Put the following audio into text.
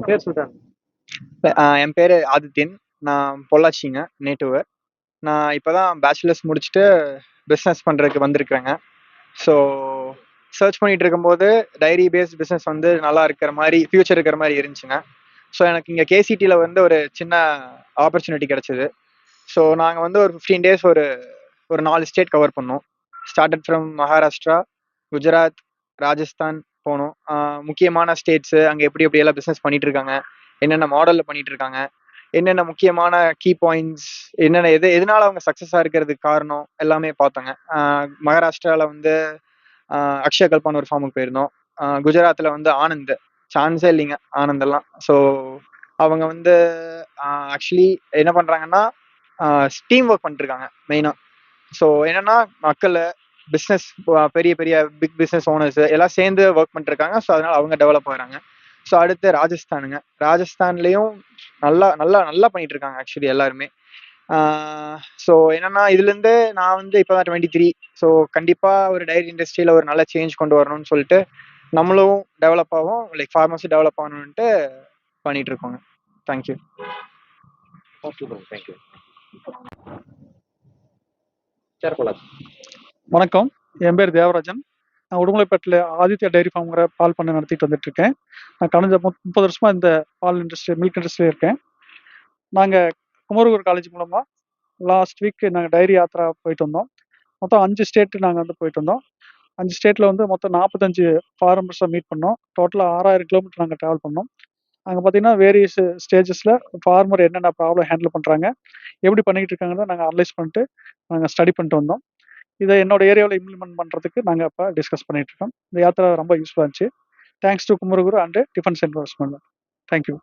பேர் சொல்றேன். என் பேர் ஆதித்யன். நான் பொள்ளாச்சிங்க நேட்டிவ். நான் இப்போ தான் பேச்சுலர்ஸ் முடிச்சுட்டு பிஸ்னஸ் பண்ணுறதுக்கு வந்திருக்கிறேங்க. ஸோ சர்ச் பண்ணிட்டு இருக்கும்போது டைரி பேஸ்ட் பிஸ்னஸ் வந்து நல்லா இருக்கிற மாதிரி ஃபியூச்சர் இருக்கிற மாதிரி இருந்துச்சுங்க. ஸோ எனக்கு இங்கே கேசிடியில் வந்து ஒரு சின்ன ஆப்பர்ச்சுனிட்டி கிடச்சிது. ஸோ நாங்கள் வந்து ஒரு 15 days ஒரு ஒரு 4 ஸ்டேட் கவர் பண்ணோம். ஸ்டார்டட் ஃப்ரம் மகாராஷ்டிரா, குஜராத், ராஜஸ்தான் போனோம். முக்கியமான ஸ்டேட்ஸு அங்கே எப்படி எப்படியெல்லாம் பிஸ்னஸ் பண்ணிட்டு இருக்காங்க, என்னென்ன மாடலில் பண்ணிட்டு இருக்காங்க, என்னென்ன முக்கியமான கீ பாயிண்ட்ஸ், என்னென்ன எதனால அவங்க சக்ஸஸாக இருக்கிறதுக்கு காரணம் எல்லாமே பார்த்தோங்க. மகாராஷ்டிராவில் வந்து அக்ஷய கல்பான்னு ஒரு ஃபார்முக்கு போயிருந்தோம். குஜராத்தில் வந்து ஆனந்த், சான்ஸே இல்லைங்க ஆனந்தெல்லாம். ஸோ அவங்க வந்து ஆக்சுவலி என்ன பண்ணுறாங்கன்னா டீம் ஒர்க் பண்ணிட்டுருக்காங்க மெயினாக. ஸோ என்னன்னா மக்கள் பிஸ்னஸ் பெரிய பெரிய பிக் பிஸ்னஸ் ஓனர்ஸ் எல்லாம் சேர்ந்து ஒர்க் பண்ணிருக்காங்க. ஸோ அதனால அவங்க டெவலப் ஆகுறாங்க. ஸோ அடுத்து ராஜஸ்தானுங்க. ராஜஸ்தான்லேயும் நல்லா நல்லா நல்லா பண்ணிட்டு இருக்காங்க ஆக்சுவலி எல்லாருமே. ஸோ என்னன்னா இதுலேருந்து நான் வந்து இப்போ தான் 23. ஸோ கண்டிப்பாக ஒரு டைரி இண்டஸ்ட்ரியில் ஒரு நல்ல சேஞ்ச் கொண்டு வரணும்னு சொல்லிட்டு நம்மளும் டெவலப் ஆகும், லைக் ஃபார்மசி டெவலப் ஆகணுன்ட்டு பண்ணிட்டு இருக்கோங்க. தேங்க்யூ. தேங்க்யூ. வணக்கம், என் பேர் தேவராஜன். நான் உடுமலைப்பேட்டில் ஆதித்யா டைரி ஃபார்ம்ங்கிற பால் பண்ணை நடத்திட்டு வந்துட்டு இருக்கேன். நான் கடந்த 30 வருஷமா இந்த பால் இண்டஸ்ட்ரி மில்க் இண்டஸ்ட்ரியில் இருக்கேன். நாங்கள் குமரகுரு காலேஜ் மூலமாக லாஸ்ட் வீக் நாங்கள் டைரி யாத்திரா போயிட்டு வந்தோம். மொத்தம் 5 ஸ்டேட்டு நாங்கள் வந்து போயிட்டு வந்தோம். 5 ஸ்டேட்டில் வந்து மொத்தம் 45 ஃபார்மர்ஸை மீட் பண்ணோம். டோட்டலாக 6000 கிலோமீட்டர் நாங்கள் ட்ராவல் பண்ணோம். அங்கே பார்த்தீங்கன்னா வேரியஸ் ஸ்டேஜஸில் ஃபார்மர் என்னென்ன ப்ராப்ளம் ஹேண்டில் பண்ணுறாங்க, எப்படி பண்ணிக்கிட்டு இருக்காங்கன்னு நாங்கள் அனலைஸ் பண்ணிட்டு நாங்கள் ஸ்டடி பண்ணிட்டு வந்தோம். இதை என்னோட ஏரியாவில் இம்ப்ளிமெண்ட் பண்ணுறதுக்கு நாங்கள் இப்போ டிஸ்கஸ் பண்ணிட்டு இருக்கோம். இந்த யாத்திரை ரொம்ப யூஸ்ஃபுல்லாக இருந்துச்சு. Thanks to Kumaraguru and defence investment. Thank you.